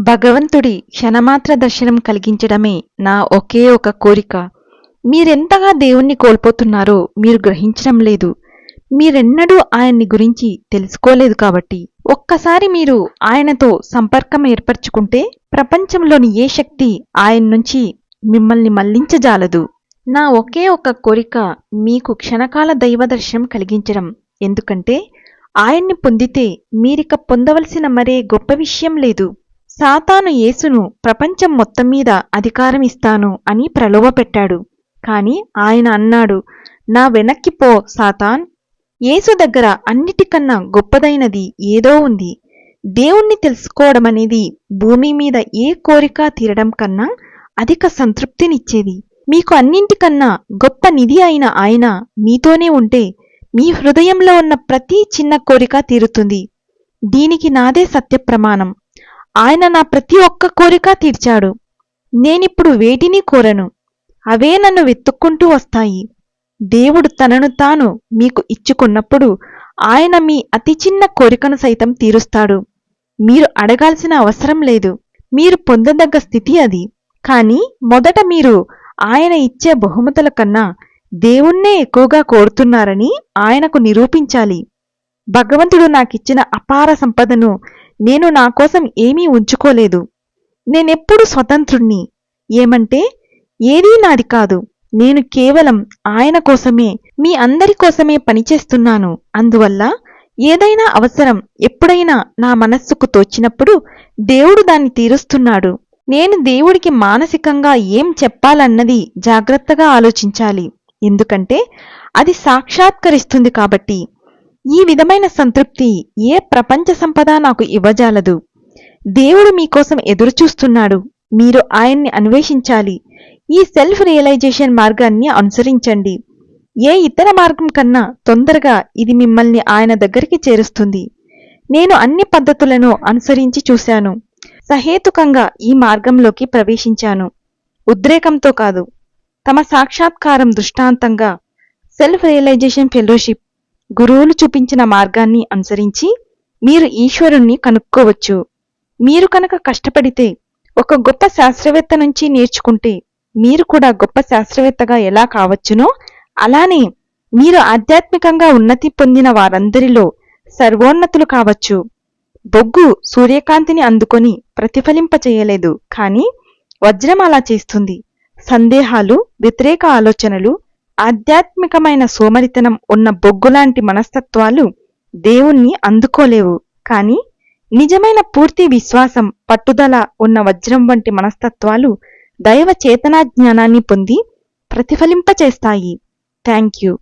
భగవంతుడి క్షణమాత్ర దర్శనం కలిగించడమే నా ఒకే ఒక కోరిక. మీరెంతగా దేవుణ్ణి కోల్పోతున్నారో మీరు గ్రహించడం లేదు. మీరెన్నడూ ఆయన్ని గురించి తెలుసుకోలేదు కాబట్టి. ఒక్కసారి మీరు ఆయనతో సంపర్కం ఏర్పరచుకుంటే ప్రపంచంలోని ఏ శక్తి ఆయన్నుంచి మిమ్మల్ని మళ్లించజాలదు. నా ఒకే ఒక కోరిక మీకు క్షణకాల దైవదర్శనం కలిగించడం. ఎందుకంటే ఆయన్ని పొందితే మీరిక పొందవలసిన మరే గొప్ప విషయం లేదు. సాతాను యేసును ప్రపంచం మొత్తం మీద అధికారం ఇస్తాను అని ప్రలోభపెట్టాడు. కాని ఆయన అన్నాడు, నా వెనక్కి పో సాతాన్. యేసు దగ్గర అన్నిటికన్నా గొప్పదైనది ఏదో ఉంది. దేవుణ్ణి తెలుసుకోవడమనేది భూమి మీద ఏ కోరిక తీరడం కన్నా అధిక సంతృప్తినిచ్చేది. మీకు అన్నింటికన్నా గొప్ప నిధి అయిన ఆయన మీతోనే ఉంటే మీ హృదయంలో ఉన్న ప్రతి చిన్న కోరిక తీరుతుంది. దీనికి నాదే సత్యప్రమాణం. ఆయన నా ప్రతి ఒక్క కోరిక తీర్చాడు. నేనిప్పుడు వేటిని కోరను, అవే నన్ను వెతుక్కుంటూ వస్తాయి. దేవుడు తనను తాను మీకు ఇచ్చుకున్నప్పుడు ఆయన మీ అతి చిన్న కోరికను సైతం తీరుస్తాడు. మీరు అడగాల్సిన అవసరం లేదు. మీరు పొందదగ్గ స్థితి అది. కాని మొదట మీరు ఆయన ఇచ్చే బహుమతుల కన్నా దేవుణ్ణే ఎక్కువగా కోరుతున్నారని ఆయనకు నిరూపించాలి. భగవంతుడు నాకిచ్చిన అపార సంపదను నేను నా కోసం ఏమీ ఉంచుకోలేదు. నేనెప్పుడు స్వతంత్రుణ్ణి. ఏమంటే ఏదీ నాది కాదు. నేను కేవలం ఆయన కోసమే, మీ అందరి కోసమే పనిచేస్తున్నాను. అందువల్ల ఏదైనా అవసరం ఎప్పుడైనా నా మనస్సుకు తోచినప్పుడు దేవుడు దాన్ని తీరుస్తున్నాడు. నేను దేవుడికి మానసికంగా ఏం చెప్పాలన్నది జాగ్రత్తగా ఆలోచించాలి. ఎందుకంటే అది సాక్షాత్కరిస్తుంది కాబట్టి. ఈ విధమైన సంతృప్తి ఏ ప్రపంచ సంపద నాకు ఇవ్వజాలదు. దేవుడు మీకోసం ఎదురుచూస్తున్నాడు. మీరు ఆయన్ని అన్వేషించాలి. ఈ సెల్ఫ్ రియలైజేషన్ మార్గాన్ని అనుసరించండి. ఏ ఇతర మార్గం కన్నా తొందరగా ఇది మిమ్మల్ని ఆయన దగ్గరికి చేరుస్తుంది. నేను అన్ని పద్ధతులను అనుసరించి చూశాను. సహేతుకంగా ఈ మార్గంలోకి ప్రవేశించాను. ఉద్రేకంతో కాదు. తమ సాక్షాత్కారం దృష్టాంతంగా సెల్ఫ్ రియలైజేషన్ ఫెలోషిప్ గురువులు చూపించిన మార్గాన్ని అనుసరించి మీరు ఈశ్వరుణ్ణి కనుక్కోవచ్చు. మీరు కనుక కష్టపడితే, ఒక గొప్ప శాస్త్రవేత్త నుంచి నేర్చుకుంటే మీరు కూడా గొప్ప శాస్త్రవేత్తగా ఎలా కావచ్చునో అలానే మీరు ఆధ్యాత్మికంగా ఉన్నతి పొందిన వారందరిలో సర్వోన్నతులు కావచ్చు. బొగ్గు సూర్యకాంతిని అందుకొని ప్రతిఫలింపచేయలేదు, కాని వజ్రం అలా చేస్తుంది. సందేహాలు, వ్యతిరేక ఆలోచనలు, ఆధ్యాత్మికమైన సోమరితనం ఉన్న బొగ్గులాంటి మనస్తత్వాలు దేవుణ్ణి అందుకోలేవు. కాని నిజమైన పూర్తి విశ్వాసం, పట్టుదల ఉన్న వజ్రం వంటి మనస్తత్వాలు దైవ చేతనా జ్ఞానాన్ని పొంది ప్రతిఫలింపచేస్తాయి. Thank you.